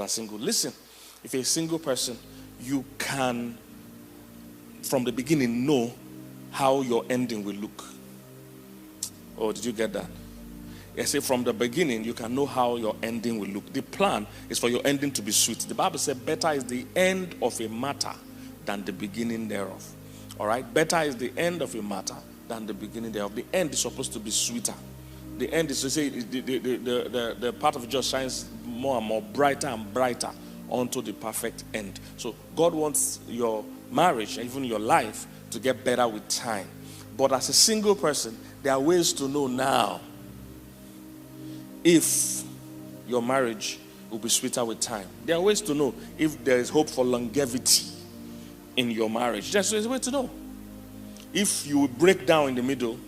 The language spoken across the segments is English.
are single. Listen, if you're a single person, you can, from the beginning, know how your ending will look. Oh, did you get that? I say from the beginning, you can know how your ending will look. The plan is for your ending to be sweet. The Bible says better is the end of a matter than the beginning thereof. All right? Better is the end of a matter than the beginning thereof. The end is supposed to be sweeter. The end is to say the part of it just shines more and more, brighter and brighter onto the perfect end. So God wants your marriage and even your life to get better with time. But as a single person, there are ways to know now if your marriage will be sweeter with time. There are ways to know if there is hope for longevity in your marriage. There's a way to know. If you will break down in the middle,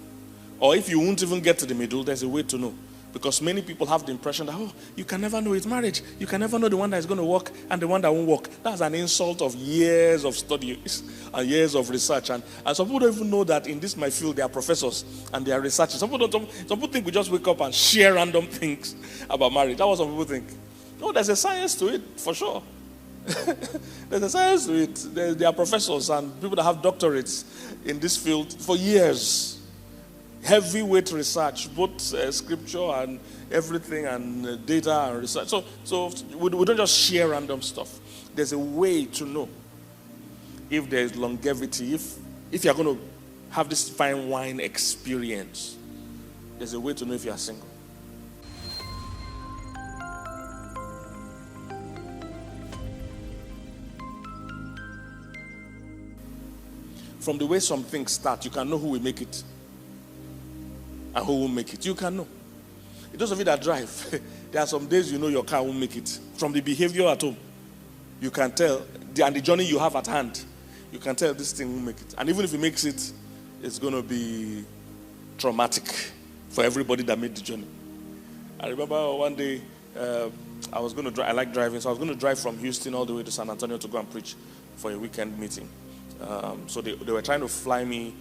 or if you won't even get to the middle, there's a way to know. Because many people have the impression that, oh, you can never know it's marriage. You can never know the one that is going to work and the one that won't work. That's an insult of years of studies and years of research. And some people don't even know that in this my field, they are professors and they are researchers. Some people think we just wake up and share random things about marriage. That's what some people think. No, there's a science to it, for sure. There's a science to it. There are professors and people that have doctorates in this field for years. Heavyweight research, both scripture and everything, and data and research. So we don't just share random stuff. There's a way to know if there's longevity, if you're going to have this fine wine experience. There's a way to know if you are single. From the way some things start, you can know who will make it and who won't make it. You can know. Those of you that drive, there are some days you know your car won't make it. From the behavior at home, you can tell, and the journey you have at hand, you can tell this thing won't make it. And even if it makes it, it's going to be traumatic for everybody that made the journey. I remember one day, I was going to drive. I like driving, so I was going to drive from Houston all the way to San Antonio to go and preach for a weekend meeting. So they were trying to fly me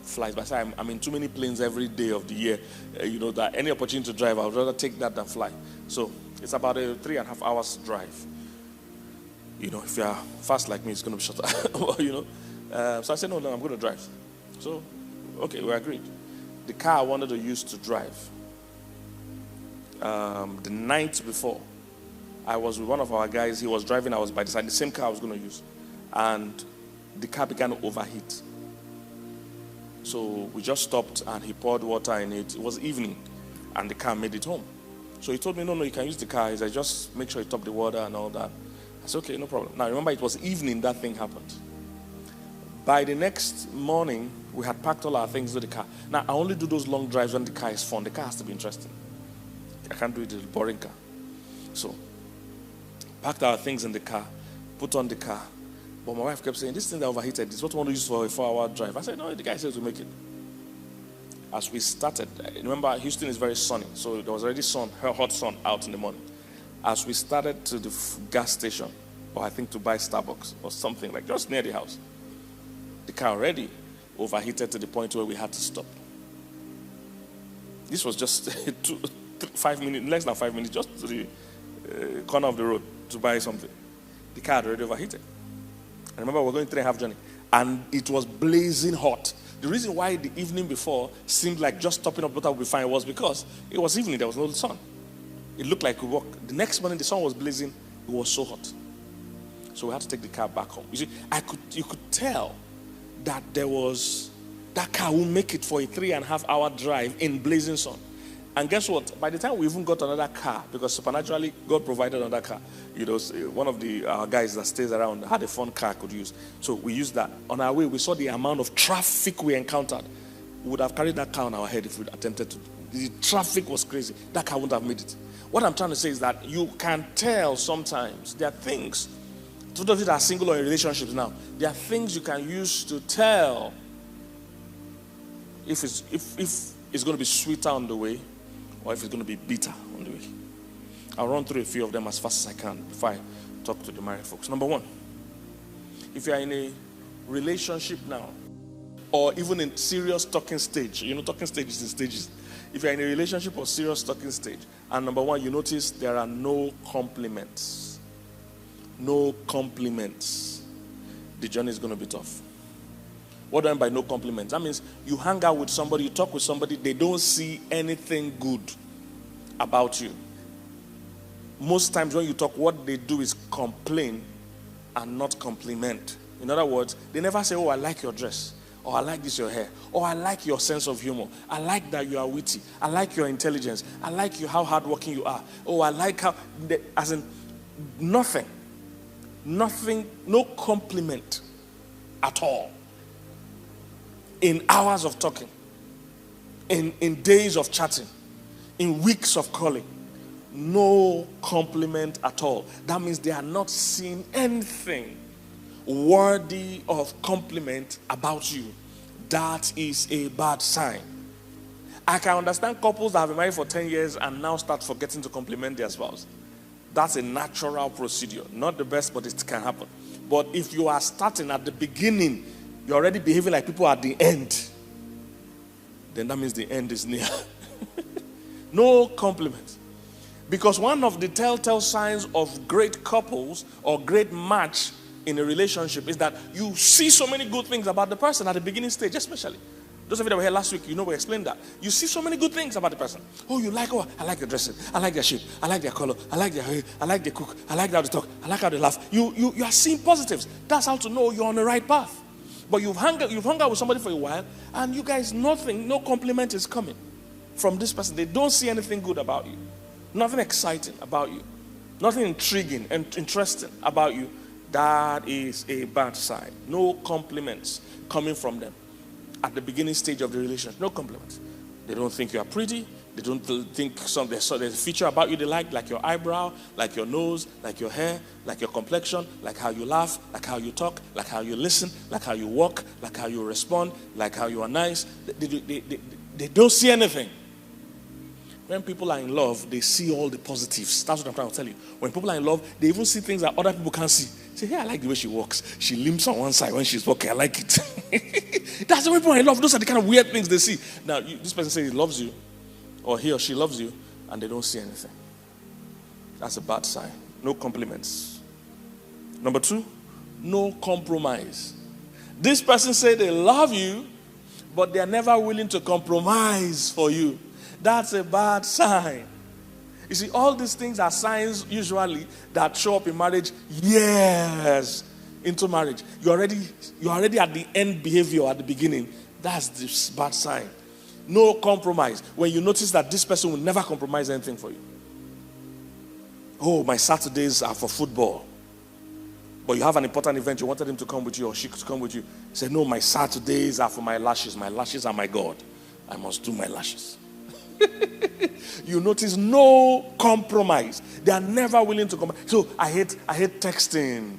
flights, but I said I'm in too many planes every day of the year. That any opportunity to drive, I would rather take that than fly. So it's about a 3.5 hours drive. If you are fast like me, it's going to be shorter. So I said, no, I'm going to drive. So, okay, we agreed. The car I wanted to use to drive, the night before, I was with one of our guys. He was driving. I was by the side. The same car I was going to use, and the car began to overheat. So we just stopped and he poured water in it. It was evening and the car made it home. So he told me, no, you can use the car. He said, just make sure you top the water and all that. I said, okay, no problem. Now remember, it was evening that thing happened. By the next morning, we had packed all our things to the car. Now I only do those long drives when the car is fun. The car has to be interesting. I can't do it in a boring car. So packed our things in the car, put on the car. But my wife kept saying, this thing that overheated, this is what we want to use for a 4-hour drive. I said, no, the guy says we'll make it. As we started, remember, Houston is very sunny, so there was already hot sun out in the morning. As we started to the gas station, or I think to buy Starbucks or something, like just near the house, the car already overheated to the point where we had to stop. This was just 5 minutes, less than 5 minutes, just to the corner of the road to buy something. The car had already overheated. I remember we were going 3.5 journey, and it was blazing hot. The reason why the evening before seemed like just topping up water would be fine was because it was evening, there was no sun. It looked like we walked. The next morning, the sun was blazing. It was so hot. So we had to take the car back home. You see, you could tell that that car will make it for a 3.5 hour drive in blazing sun. And guess what? By the time we even got another car, because supernaturally God provided another car, one of our guys that stays around had a fun car I could use. So we used that. On our way, we saw the amount of traffic we encountered. We would have carried that car on our head if we attempted to. The traffic was crazy. That car wouldn't have made it. What I'm trying to say is that you can tell sometimes. There are things, to those that are single or in relationships now, there are things you can use to tell if it's going to be sweeter on the way, or if it's going to be bitter on the way. I'll run through a few of them as fast as I can before I talk to the married folks. Number one, if you are in a relationship now, or even in serious talking stage, talking stages in stages. If you're in a relationship or serious talking stage, and number one, you notice there are no compliments. no compliments, the journey is going to be tough. What do I mean by no compliments? That means you hang out with somebody, you talk with somebody, they don't see anything good about you. Most times when you talk, what they do is complain and not compliment. In other words, they never say, oh, I like your dress, or I like this your hair, or I like your sense of humor, I like that you are witty, I like your intelligence, I like you how hardworking you are, oh, I like how, as in nothing, no compliment at all. In hours of talking, in days of chatting, in weeks of calling, no compliment at all. That means they are not seeing anything worthy of compliment about you. That is a bad sign. I can understand couples that have been married for 10 years and now start forgetting to compliment their spouse. That's a natural procedure. Not the best, but it can happen. But if you are starting at the beginning, you're already behaving like people at the end, then that means the end is near. No compliments. Because one of the telltale signs of great couples or great match in a relationship is that you see so many good things about the person at the beginning stage, especially. Those of you that were here last week, we explained that. You see so many good things about the person. Oh, I like their dressing, I like their shape, I like their color, I like their hair, I like their cook, I like how they talk, I like how they laugh. You are seeing positives. That's how to know you're on the right path. But you've hung out with somebody for a while, and you guys, no compliment is coming from this person. They don't see anything good about you. Nothing exciting about you. Nothing intriguing and interesting about you. That is a bad sign. No compliments coming from them at the beginning stage of the relationship. No compliments. They don't think you are pretty. They don't think there's a feature about you they like your eyebrow, like your nose, like your hair, like your complexion, like how you laugh, like how you talk, like how you listen, like how you walk, like how you respond, like how you are nice. They don't see anything. When people are in love, they see all the positives. That's what I'm trying to tell you. When people are in love, they even see things that other people can't see. Say, hey, I like the way she walks. She limps on one side when she's walking. I like it. That's the way people are in love. Those are the kind of weird things they see. Now, this person says he loves you, or he or she loves you, and they don't see anything. That's a bad sign. No compliments. Number 2, no compromise. This person said they love you, but they are never willing to compromise for you. That's a bad sign. You see, all these things are signs usually that show up in marriage years into marriage. You're already at the end behavior at the beginning. That's the bad sign. No compromise. When you notice that this person will never compromise anything for you. Oh, my Saturdays are for football. But you have an important event, you wanted him to come with you or she to come with you. Say, no, my Saturdays are for my lashes. My lashes are my God. I must do my lashes. You notice no compromise. They are never willing to compromise. So I hate texting.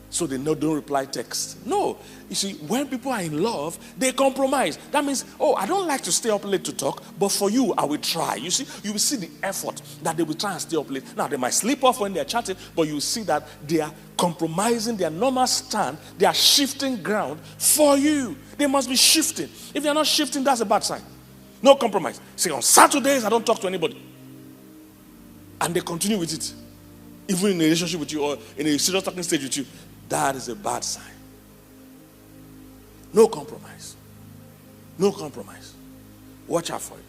So they don't reply text. No. You see, when people are in love, they compromise. That means, I don't like to stay up late to talk, but for you, I will try. You see, you will see the effort that they will try and stay up late. Now, they might sleep off when they're chatting, but you see that they are compromising their normal stand. They are shifting ground for you. They must be shifting. If they're not shifting, that's a bad sign. No compromise. See, on Saturdays, I don't talk to anybody. And they continue with it. Even in a relationship with you or in a serious talking stage with you. That is a bad sign. No compromise. No compromise. Watch out for it.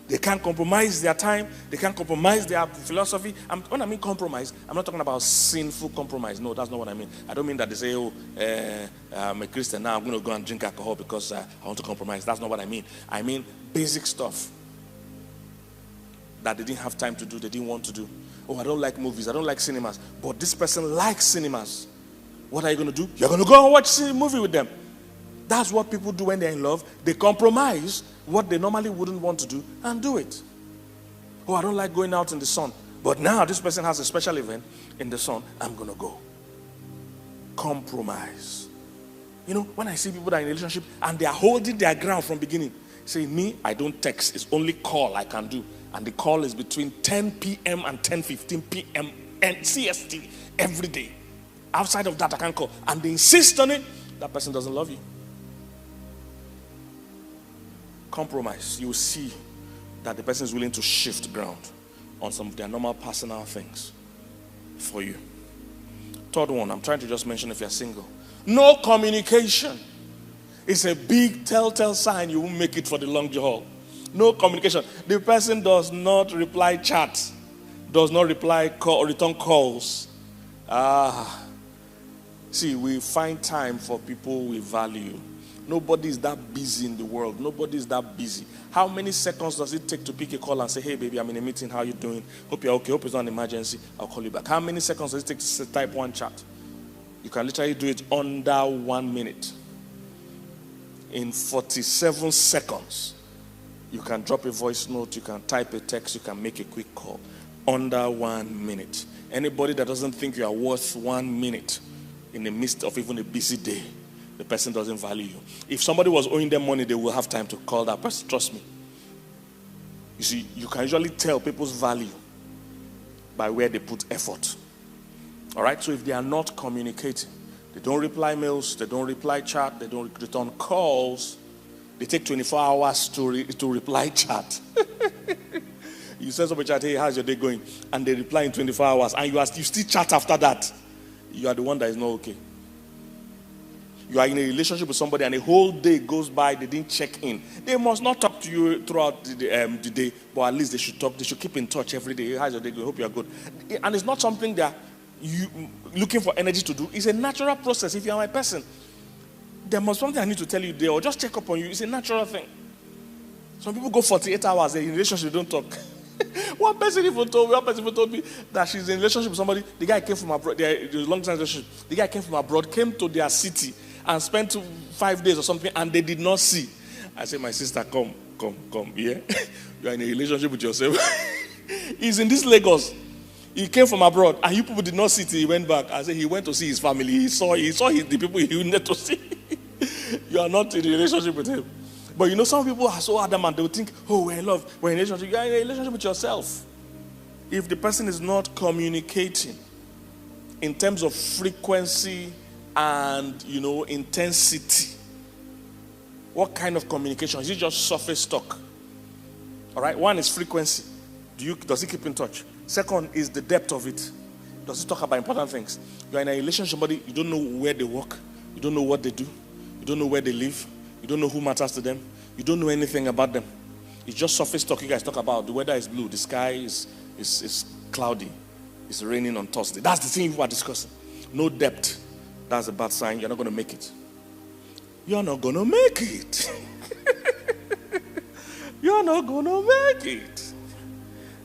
They can't compromise their time. They can't compromise their philosophy. When I mean compromise, I'm not talking about sinful compromise. No, that's not what I mean. I don't mean that they say, I'm a Christian, now I'm going to go and drink alcohol because I want to compromise. That's not what I mean. I mean basic stuff that they didn't have time to do, they didn't want to do. Oh, I don't like movies, I don't like cinemas. But this person likes cinemas. What are you going to do? You're going to go and watch a movie with them. That's what people do when they're in love. They compromise what they normally wouldn't want to do and do it. Oh, I don't like going out in the sun. But now this person has a special event in the sun. I'm going to go. Compromise. You know, when I see people that are in a relationship and they are holding their ground from beginning. Say, me, I don't text. It's only call I can do. And the call is between 10 p.m. and 10:15 p.m. and CST every day. Outside of that, I can't call. And they insist on it. That person doesn't love you. Compromise. You will see that the person is willing to shift ground on some of their normal personal things for you. Third one, I'm trying to just mention if you're single. No communication. It's a big telltale sign you won't make it for the long haul. No communication. The person does not reply chats, does not reply return calls. See, we find time for people we value. Nobody is that busy in the world. Nobody is that busy. How many seconds does it take to pick a call and say, hey, baby, I'm in a meeting. How are you doing? Hope you're okay. Hope it's not an emergency. I'll call you back. How many seconds does it take to type one chat? You can literally do it under 1 minute. In 47 seconds, you can drop a voice note, you can type a text, you can make a quick call. Under 1 minute. Anybody that doesn't think you are worth 1 minute in the midst of even a busy day, the person doesn't value you. If somebody was owing them money, they will have time to call that person. Trust me. You see, you can usually tell people's value by where they put effort. All right? So if they are not communicating, they don't reply mails, they don't reply chat, they don't return calls, they take 24 hours to reply chat. You send some chat, hey, how's your day going? And they reply in 24 hours, and you still chat after that. You are the one that is not okay. You are in a relationship with somebody and a whole day goes by, they didn't check in. They must not talk to you throughout the day, but at least they should talk. They should keep in touch every day. How's your day going? Hope you are good. And it's not something that you looking for energy to do. It's a natural process. If you are my person, there must be something I need to tell you there or just check up on you. It's a natural thing. Some people go 48 hours in a relationship, they don't talk. One person even told me that she's in a relationship with somebody. The guy came from abroad. It was a long time relationship. The guy came from abroad, came to their city and spent 5 days or something, and they did not see. I said, my sister, come. Yeah, you are in a relationship with yourself. He's in this Lagos. He came from abroad, and you people did not see till he went back. I said he went to see his family. He saw the people he needed to see. You are not in a relationship with him. But you know, some people are so adamant. They will think, oh, we're in love. We're in a relationship. You are in a relationship with yourself. If the person is not communicating in terms of frequency and, intensity, what kind of communication? Is it just surface talk? All right. One is frequency. Does he keep in touch? Second is the depth of it. Does he talk about important things? You are in a relationship with somebody, you don't know where they work. You don't know what they do. You don't know where they live. You don't know who matters to them. You don't know anything about them. It's just surface talk. You guys talk about the weather is blue. The sky is cloudy. It's raining on Thursday. That's the thing you are discussing. No depth. That's a bad sign. You're not going to make it. You're not going to make it. You're not going to make it.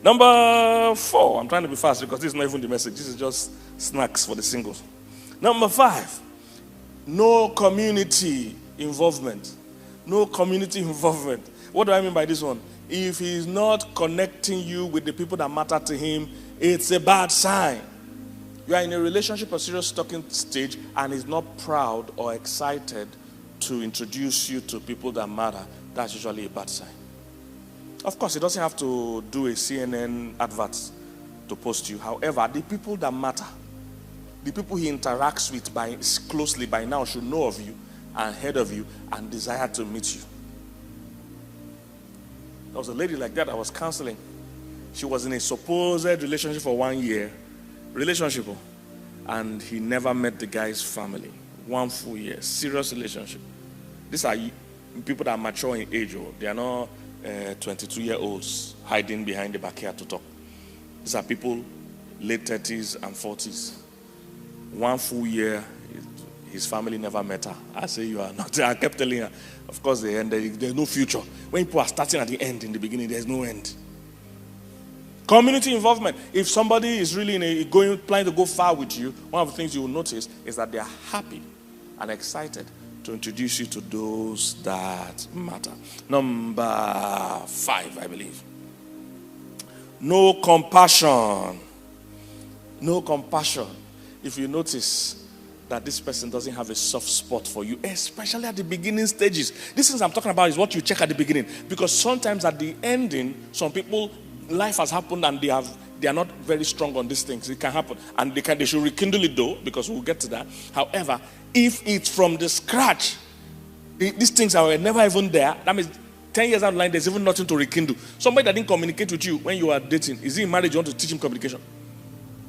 Number 4. I'm trying to be fast because this is not even the message. This is just snacks for the singles. Number 5. No community involvement. No community involvement. What do I mean by this one? If he's not connecting you with the people that matter to him, it's a bad sign. You are in a relationship or serious talking stage and he's not proud or excited to introduce you to people that matter. That's usually a bad sign. Of course, he doesn't have to do a CNN advert to post you. However, the people that matter, the people he interacts with closely by now should know of you and heard of you and desire to meet you. There was a lady like that I was counseling. She was in a supposed relationship for 1 year. Relationship. And he never met the guy's family. 1 full year. Serious relationship. These are people that are mature in age. They are not 22-year-olds hiding behind the backyard to talk. These are people late 30s and 40s. 1 full year, his family never met her. I say you are not. I kept telling her, of course, there's no future. When people are starting at the end, in the beginning, there's no end. Community involvement. If somebody is really planning to go far with you, one of the things you will notice is that they are happy and excited to introduce you to those that matter. Number 5, I believe. No compassion. No compassion. If you notice that this person doesn't have a soft spot for you, especially at the beginning stages. These things I'm talking about is what you check at the beginning. Because sometimes at the ending, some people, life has happened and they are not very strong on these things. It can happen. And they should rekindle it though, because we'll get to that. However, if it's from the scratch, these things are never even there, that means 10 years down the line, there's even nothing to rekindle. Somebody that didn't communicate with you when you are dating, is he in marriage? You want to teach him communication?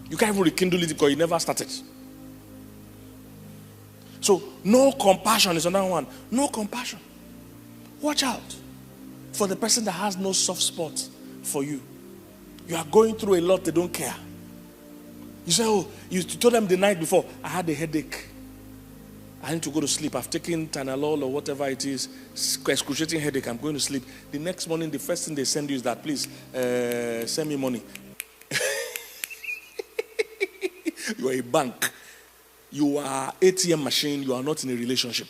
You can't even rekindle it because you never started. So, no compassion is another one. No compassion. Watch out for the person that has no soft spot for you. You are going through a lot, they don't care. You say, oh, you told them the night before, I had a headache. I need to go to sleep. I've taken Tylenol or whatever it is, excruciating headache, I'm going to sleep. The next morning, the first thing they send you is that, please, send me money. You are a bank. You are ATM machine. You are not in a relationship.